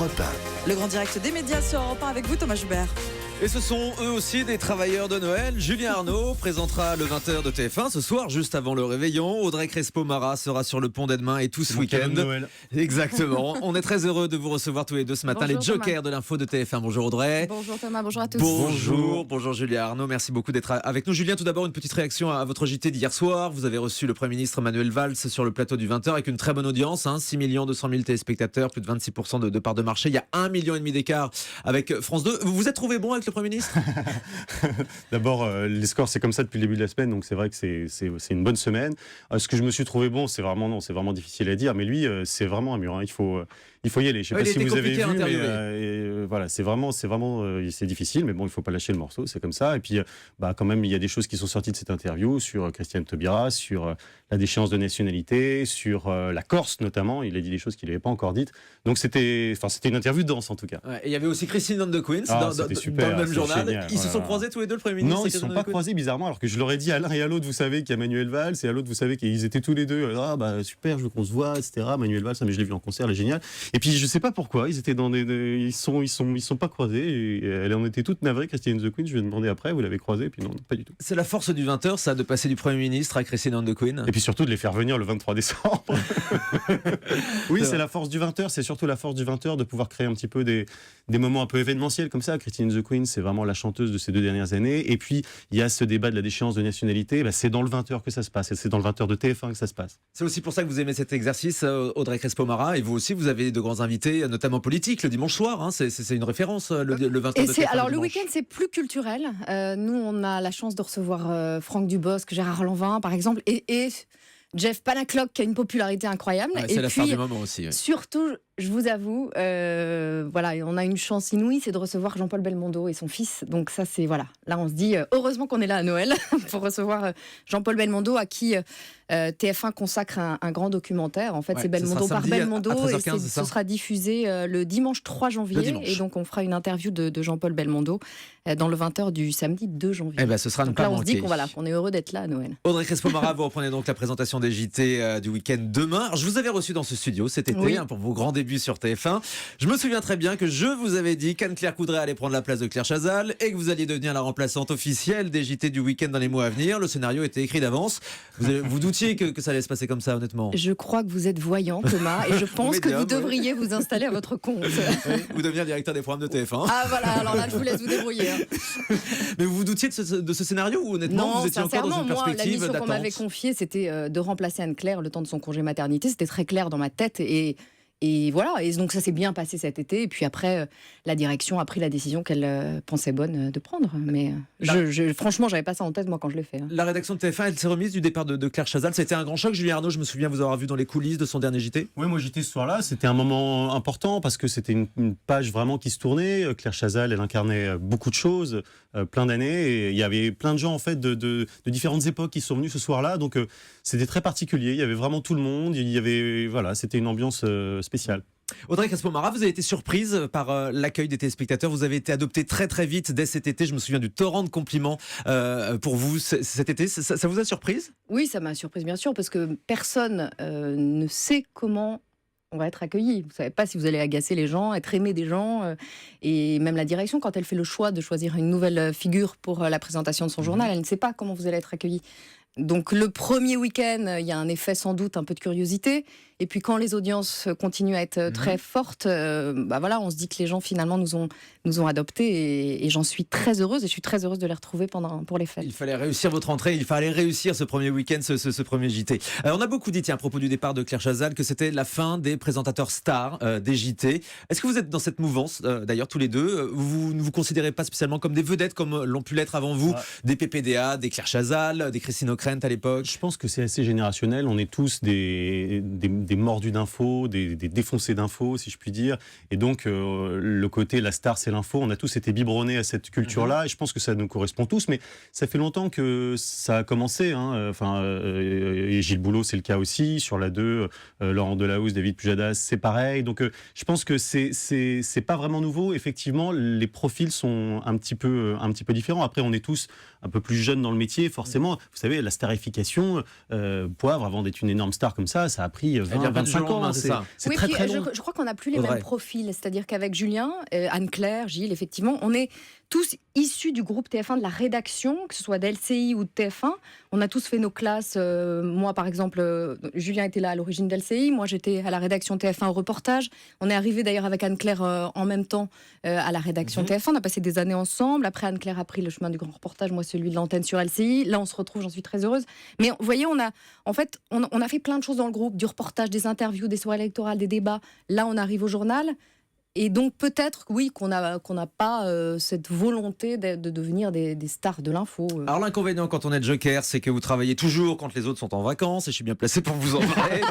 Europe 1. Le grand direct des médias sur Europe 1 avec vous, Thomas Joubert. Et ce sont eux aussi des travailleurs de Noël. Julien Arnaud présentera le 20h de TF1 ce soir, juste avant le réveillon. Audrey Crespo-Mara sera sur le pont d'Edmin et tout ce week-end. Exactement. On est très heureux de vous recevoir tous les deux ce matin. Bonjour, les jokers de l'info de TF1. Bonjour Audrey. Bonjour Thomas, bonjour à tous. Bonjour Julien Arnaud. Merci beaucoup d'être avec nous. Julien, tout d'abord, une petite réaction à votre JT d'hier soir. Vous avez reçu le Premier ministre Manuel Valls sur le plateau du 20h avec une très bonne audience. 6 200 000 téléspectateurs, plus de 26% de part de marché. Il y a 1,5 million d'écart avec France 2. Vous vous êtes trouvé bon avec le Premier ministre? D'abord, les scores, c'est comme ça depuis le début de la semaine, donc c'est vrai que c'est une bonne semaine. Ce que je me suis trouvé bon, c'est vraiment difficile à dire, mais lui, c'est vraiment un mur. Il faut y aller. Je sais pas si vous avez vu, mais voilà, c'est difficile, mais bon, il faut pas lâcher le morceau, c'est comme ça. Et puis, quand même, il y a des choses qui sont sorties de cette interview sur Christiane Taubira, sur la déchéance de nationalité, sur la Corse notamment. Il a dit des choses qu'il n'avait pas encore dites. Donc c'était une interview dense en tout cas. Ouais, et il y avait aussi Christine on the Queens dans le même journal. Génial, ils se sont croisés tous les deux, le Premier ministre? Non, ils ne se sont pas croisés bizarrement, alors que je leur ai dit à l'un et à l'autre, vous savez qu'il y a Manuel Valls, et à l'autre, vous savez qu'ils étaient tous les deux. Super, je veux qu'on se voit, etc. Manuel Valls, mais je l'ai vu en concert, elle est géniale. Et puis je sais pas pourquoi, ils étaient ils sont pas croisés. Et elle en était toute navrée, Christine on the Queen. Je lui ai demandé après, vous l'avez croisée? Et puis non, pas du tout. C'est la force du 20h, ça, de passer du Premier ministre à Christine on the Queen. Et puis surtout de les faire venir le 23 décembre. Oui, c'est la force du 20h. C'est surtout la force du 20h de pouvoir créer un petit peu des moments un peu événementiels comme ça. Christine on the Queen, c'est vraiment la chanteuse de ces 2 dernières années. Et puis il y a ce débat de la déchéance de nationalité. C'est dans le 20h que ça se passe. Et c'est dans le 20h de TF1 que ça se passe. C'est aussi pour ça que vous aimez cet exercice, Audrey Crespo-Mara. Et vous aussi, vous avez de grands invités, notamment politiques, le dimanche soir. C'est une référence, le 20h de TF1. Alors le week-end, c'est plus culturel. Nous, on a la chance de recevoir Franck Dubosc, Gérard Lanvin, par exemple, et Jeff Panaclock, qui a une popularité incroyable. Ouais, c'est la star du moment aussi. Ouais. Surtout, je vous avoue, on a une chance inouïe, c'est de recevoir Jean-Paul Belmondo et son fils. Donc ça, c'est voilà. Là, on se dit heureusement qu'on est là à Noël pour recevoir Jean-Paul Belmondo, à qui TF1 consacre un grand documentaire. En fait, c'est Belmondo par Belmondo, et ce sera diffusé le dimanche 3 janvier. Et donc, on fera une interview de Jean-Paul Belmondo dans le 20h du samedi 2 janvier. Ce sera donc là, on se dit qu'on est heureux d'être là à Noël. Audrey Crespo-Mara, vous reprenez donc la présentation des JT du week-end demain. Alors, je vous avais reçu dans ce studio cet été pour vos grands débuts sur TF1. Je me souviens très bien que je vous avais dit qu'Anne-Claire Coudray allait prendre la place de Claire Chazal et que vous alliez devenir la remplaçante officielle des JT du week-end dans les mois à venir. Le scénario était écrit d'avance. Vous doutiez que ça allait se passer comme ça, honnêtement? Je crois que vous êtes voyant, Thomas, et je pense que vous devriez vous installer à votre compte. Ou devenir directeur des programmes de TF1. Ah voilà, alors là, je vous laisse vous débrouiller. Mais vous doutiez de ce scénario, ou honnêtement, vous étiez encore dans une perspective d'attente? La mission qu'on m'avait confiée, c'était de remplacer Anne-Claire le temps de son congé maternité. C'était très clair dans ma tête, et voilà, et donc ça s'est bien passé cet été. Et puis après, la direction a pris la décision qu'elle pensait bonne de prendre. Mais franchement, j'avais pas ça en tête, moi, quand je l'ai fait. La rédaction de TF1, elle s'est remise du départ de Claire Chazal. C'était un grand choc. Julien Arnaud, je me souviens vous avoir vu dans les coulisses de son dernier JT. Oui, moi j'étais ce soir-là. C'était un moment important parce que c'était une page vraiment qui se tournait. Claire Chazal, elle incarnait beaucoup de choses, plein d'années. Et il y avait plein de gens, en fait, de différentes époques qui sont venus ce soir-là. Donc c'était très particulier. Il y avait vraiment tout le monde. C'était une ambiance spéciale. Audrey Crespo-Mara, vous avez été surprise par l'accueil des téléspectateurs. Vous avez été adoptée très très vite dès cet été. Je me souviens du torrent de compliments pour vous cet été. Ça vous a surprise? Oui, ça m'a surprise, bien sûr, parce que personne ne sait comment on va être accueilli. Vous ne savez pas si vous allez agacer les gens, être aimé des gens. Et même la direction, quand elle fait le choix de choisir une nouvelle figure pour la présentation de son journal, elle ne sait pas comment vous allez être accueilli. Donc le premier week-end, il y a un effet sans doute un peu de curiosité. Et puis quand les audiences continuent à être très fortes, on se dit que les gens finalement nous ont adoptés, et j'en suis très heureuse, et je suis très heureuse de les retrouver pour les fêtes. Il fallait réussir votre entrée, il fallait réussir ce premier week-end, ce premier JT. On a beaucoup dit, à propos du départ de Claire Chazal, que c'était la fin des présentateurs stars des JT. Est-ce que vous êtes dans cette mouvance, d'ailleurs tous les deux? Vous ne vous considérez pas spécialement comme des vedettes comme l'ont pu l'être avant vous, des PPDA, des Claire Chazal, des Christine O'Krent à l'époque? Je pense que c'est assez générationnel. On est tous des mordus d'infos, des défoncés d'infos, si je puis dire. Et donc, le côté la star, c'est l'info. On a tous été biberonnés à cette culture-là. Et je pense que ça nous correspond tous. Mais ça fait longtemps que ça a commencé. Et Gilles Boulot, c'est le cas aussi. Sur la 2, Laurent Delahousse, David Pujadas, c'est pareil. Donc, je pense que c'est pas vraiment nouveau. Effectivement, les profils sont un petit peu différents. Après, on est tous un peu plus jeunes dans le métier, forcément. Vous savez, la starification, Poivre, avant d'être une énorme star comme ça a pris 20 Elle y 20, revient du jour 25 au lendemain, ans. c'est ça. C'est Oui, très puis, très long. je crois qu'on n'a plus les Audrey. mêmes profils. C'est-à-dire qu'avec Julien, Anne-Claire, Gilles, effectivement, on est tous issus du groupe TF1, de la rédaction, que ce soit d'LCI ou de TF1. On a tous fait nos classes. Moi, par exemple, Julien était là à l'origine d'LCI. Moi, j'étais à la rédaction TF1 au reportage. On est arrivé d'ailleurs avec Anne-Claire en même temps à la rédaction TF1. On a passé des années ensemble. Après, Anne-Claire a pris le chemin du grand reportage, moi celui de l'antenne sur LCI. Là, on se retrouve, j'en suis très heureuse. Mais vous voyez, on a fait plein de choses dans le groupe, du reportage, des interviews, des soirées électorales, des débats. Là, on arrive au journal. Et donc peut-être, oui, qu'on n'a pas cette volonté de devenir des stars de l'info. Alors l'inconvénient quand on est joker, c'est que vous travaillez toujours quand les autres sont en vacances, et je suis bien placé pour vous en parler.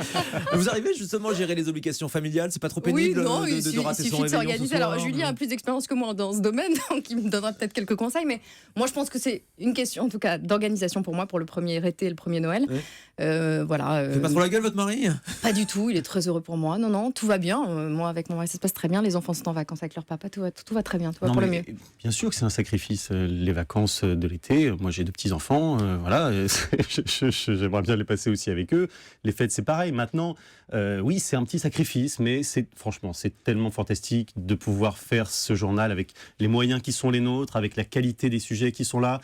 Vous arrivez justement à gérer les obligations familiales, c'est pas trop pénible Oui, non, de il rater son suffit de réveillon ce s'organiser. soir, Alors Julien a plus d'expérience que moi dans ce domaine, donc il me donnera peut-être quelques conseils, mais moi je pense que c'est une question en tout cas d'organisation pour moi, pour le premier été et le premier Noël. Oui. Voilà. Fait pas trop la gueule votre mari? Pas du tout, il est très heureux pour moi. Non, tout va bien. Moi avec mon mari ça se passe très bien, les enfants sont en vacances avec leur papa, tout va très bien, tout va Non, pour le mais mieux. bien sûr que c'est un sacrifice, les vacances de l'été. Moi, j'ai 2 petits-enfants, voilà, j'aimerais bien les passer aussi avec eux. Les fêtes, c'est pareil. Maintenant, oui, c'est un petit sacrifice, mais franchement, c'est tellement fantastique de pouvoir faire ce journal avec les moyens qui sont les nôtres, avec la qualité des sujets qui sont là.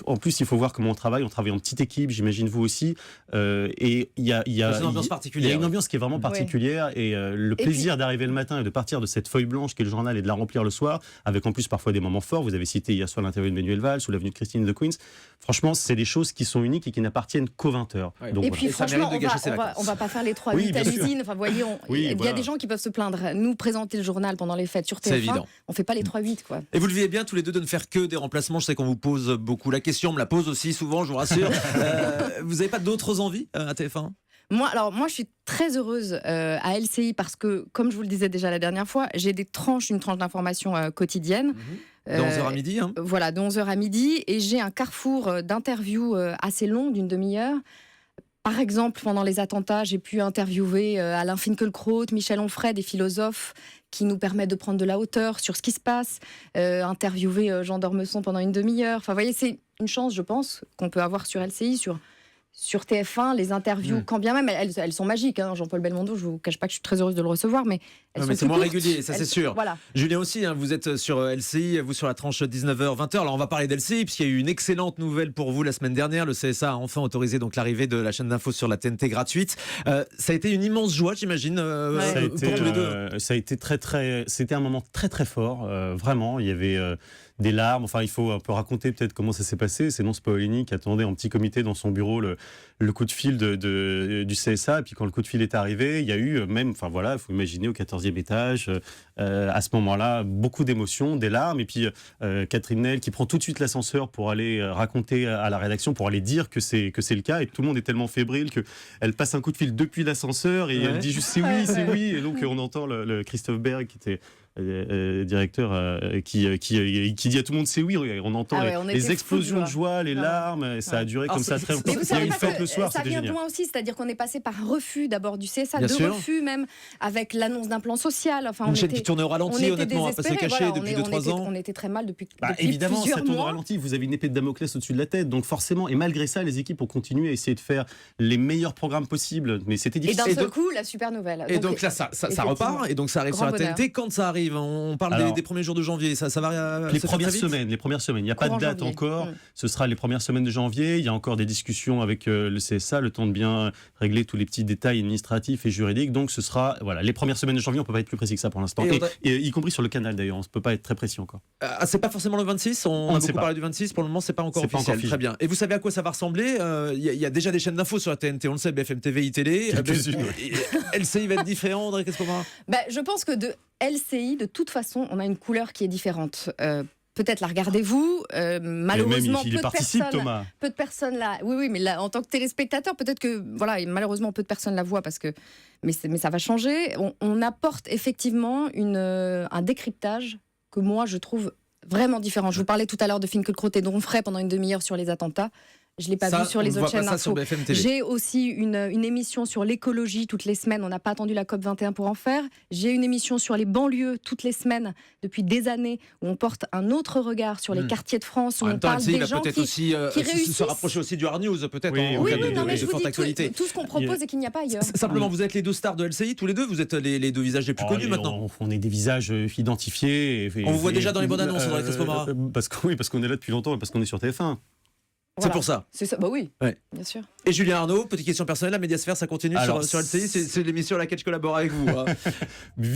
En plus, il faut voir comment on travaille en petite équipe, j'imagine vous aussi. Et il y a une ambiance particulière. Il y a une ambiance qui est vraiment particulière. Et le plaisir d'arriver le matin et de partir de cette feuille blanche qui est le journal et de la remplir le soir, avec en plus parfois des moments forts. Vous avez cité hier soir l'interview de Manuel Valls ou l'avenue de Christine de Queens. Franchement, c'est des choses qui sont uniques et qui n'appartiennent qu'aux 20h. Ouais. Et puis Et ça franchement, mérite de gâcher ses on va pas faire les 3-8 Oui, à bien sûr. l'usine. Enfin, voyez, Oui, il y a voilà. des gens qui peuvent se plaindre. Nous, présenter le journal pendant les fêtes sur C'est TF1, évident. on fait pas les 3-8, quoi. Et vous le vivez bien tous les deux de ne faire que des remplacements. Je sais qu'on vous pose beaucoup la question, on me la pose aussi souvent, je vous rassure. Vous n'avez pas d'autres envies à TF1? Moi, je suis très heureuse à LCI parce que, comme je vous le disais déjà la dernière fois, j'ai une tranche d'information quotidienne. De 11h à midi, hein. Voilà, de 11h à midi. Et j'ai un carrefour d'interviews assez long, d'une demi-heure. Par exemple, pendant les attentats, j'ai pu interviewer Alain Finkielkraut, Michel Onfray, des philosophes qui nous permettent de prendre de la hauteur sur ce qui se passe, interviewer Jean d'Ormesson pendant une demi-heure. Enfin, vous voyez, c'est une chance, je pense, qu'on peut avoir sur LCI, sur TF1, les interviews, quand bien même, elles sont magiques. Hein. Jean-Paul Belmondo, je ne vous cache pas que je suis très heureuse de le recevoir, mais elles sont mais c'est plus moins courtes. régulier, ça c'est sûr. Voilà. Julien aussi, hein, vous êtes sur LCI, vous sur la tranche 19h-20h. Alors on va parler d'LCI, puisqu'il y a eu une excellente nouvelle pour vous la semaine dernière. Le CSA a enfin autorisé donc l'arrivée de la chaîne d'info sur la TNT gratuite. Ça a été une immense joie, j'imagine, pour tous les deux. Ça a été c'était un moment très très fort, vraiment. Il y avait des larmes. Enfin, il faut un peu raconter peut-être comment ça s'est passé. C'est non Spoilini qui attendait en petit comité dans son bureau le coup de fil du CSA. Et puis quand le coup de fil est arrivé, il y a eu même, enfin voilà, il faut imaginer au 14e étage, à ce moment-là, beaucoup d'émotions, des larmes. Et puis Catherine Nel qui prend tout de suite l'ascenseur pour aller raconter à la rédaction, pour aller dire que c'est le cas. Et tout le monde est tellement fébrile qu'elle passe un coup de fil depuis l'ascenseur et elle dit juste c'est oui, c'est oui. Et donc on entend le Christophe Berg qui était directeur qui dit à tout le monde c'est oui, on entend les explosions de joie, les larmes, ça a duré comme ça très longtemps. Mais vous Il y a savez une pas fête que le soir, ça c'était vient génial. de loin aussi, c'est-à-dire qu'on est passé par un refus d'abord du CSA, Bien sûr. refus même avec l'annonce d'un plan social. Enfin, Une chaîne qui tournait au on ralenti, était honnêtement, à pas se désespérés, cacher voilà, depuis 2-3 ans. On était très mal depuis Évidemment, ça plusieurs tourne au mois. ralenti, vous avez une épée de Damoclès au-dessus de la tête, donc forcément, et malgré ça, les équipes ont continué à essayer de faire les meilleurs programmes possibles, mais c'était Et difficile. d'un seul coup, la super nouvelle. Et donc là, ça repart, et donc ça arrive Grand sur la bonheur. TNT. Quand ça arrive, on parle des premiers jours de janvier, ça va Les se faire premières très vite. semaines, il n'y a pas de Courant date janvier. encore. Ce sera les premières semaines de janvier. Il y a encore des discussions avec le CSA, le temps de bien régler tous les petits détails administratifs et juridiques. Donc ce sera les premières semaines de janvier. On peut pas être plus précis que ça pour l'instant. Et y compris sur le canal d'ailleurs. On ne peut pas être très précis encore. C'est pas forcément le 26. On ne a sait beaucoup pas. parlé du 26. Pour le moment, c'est pas encore C'est pas officiel. encore figé. Très bien. Et vous savez à quoi ça va ressembler? Il y a déjà des chaînes d'infos sur la TNT. On le sait, BFM TV, iTélé. Quelques-unes, LCI va être différent. Audrey, qu'est-ce qu'on va? Je pense que de LCI, de toute façon, on a une couleur qui est différente. Peut-être la regardez-vous. Malheureusement, il participe, Thomas. peu de personnes là. Oui, mais là, en tant que téléspectateur, peut-être que et malheureusement, peu de personnes la voient mais ça va changer. On apporte effectivement un décryptage que moi je trouve vraiment différent. Je vous parlais tout à l'heure de Finkielkraut et d'Onfray pendant une demi-heure sur les attentats. Je ne l'ai pas Ça, vu sur on les ne autres voit pas chaînes ça sur info. BFM TV. J'ai aussi une émission sur l'écologie toutes les semaines. On n'a pas attendu la COP21 pour en faire. J'ai une émission sur les banlieues toutes les semaines depuis des années où on porte un autre regard sur les quartiers de France, où En on même temps, parle LCI des va gens peut-être qui aussi réussissent. se rapprocher aussi du hard news, peut-être Oui, en oui, cas oui, de, non, mais de je vous forte dis, actualité. tout ce qu'on propose et qu'il n'y a pas ailleurs. Simplement, vous êtes les deux stars de LCI, tous les deux. Vous êtes les deux visages les plus connus maintenant. On est des visages identifiés. On vous voit déjà dans les bandes annonces, Audrey Crespo-Mara. Parce qu'on est là depuis longtemps et parce qu'on est sur TF1. C'est pour ça. C'est ça, bah oui, Ouais. bien sûr. Et Julien Arnaud, petite question personnelle, la Médiasphère, ça continue Alors, sur LCI. C'est l'émission à laquelle je collabore avec vous. Hein.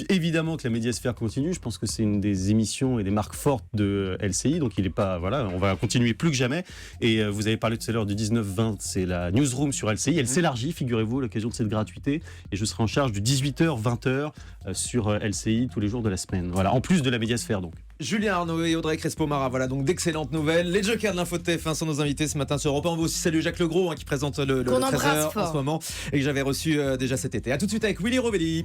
Évidemment que la Médiasphère continue. Je pense que c'est une des émissions et des marques fortes de LCI. Donc il est pas, voilà, on va continuer plus que jamais. Et vous avez parlé tout à l'heure du 19-20, c'est la newsroom sur LCI. Elle s'élargit, figurez-vous, à l'occasion de cette gratuité. Et je serai en charge du 18h-20h sur LCI tous les jours de la semaine. Voilà, en plus de la Médiasphère donc. Julien Arnaud et Audrey Crespo-Mara, voilà donc d'excellentes nouvelles. Les jokers de l'info de TF1 sont nos invités ce matin sur Europe 1. On va aussi saluer Jacques Legros qui présente le Qu'on embrasse 13h en fort. ce moment et que j'avais reçu déjà cet été. A tout de suite avec Willy Robelli.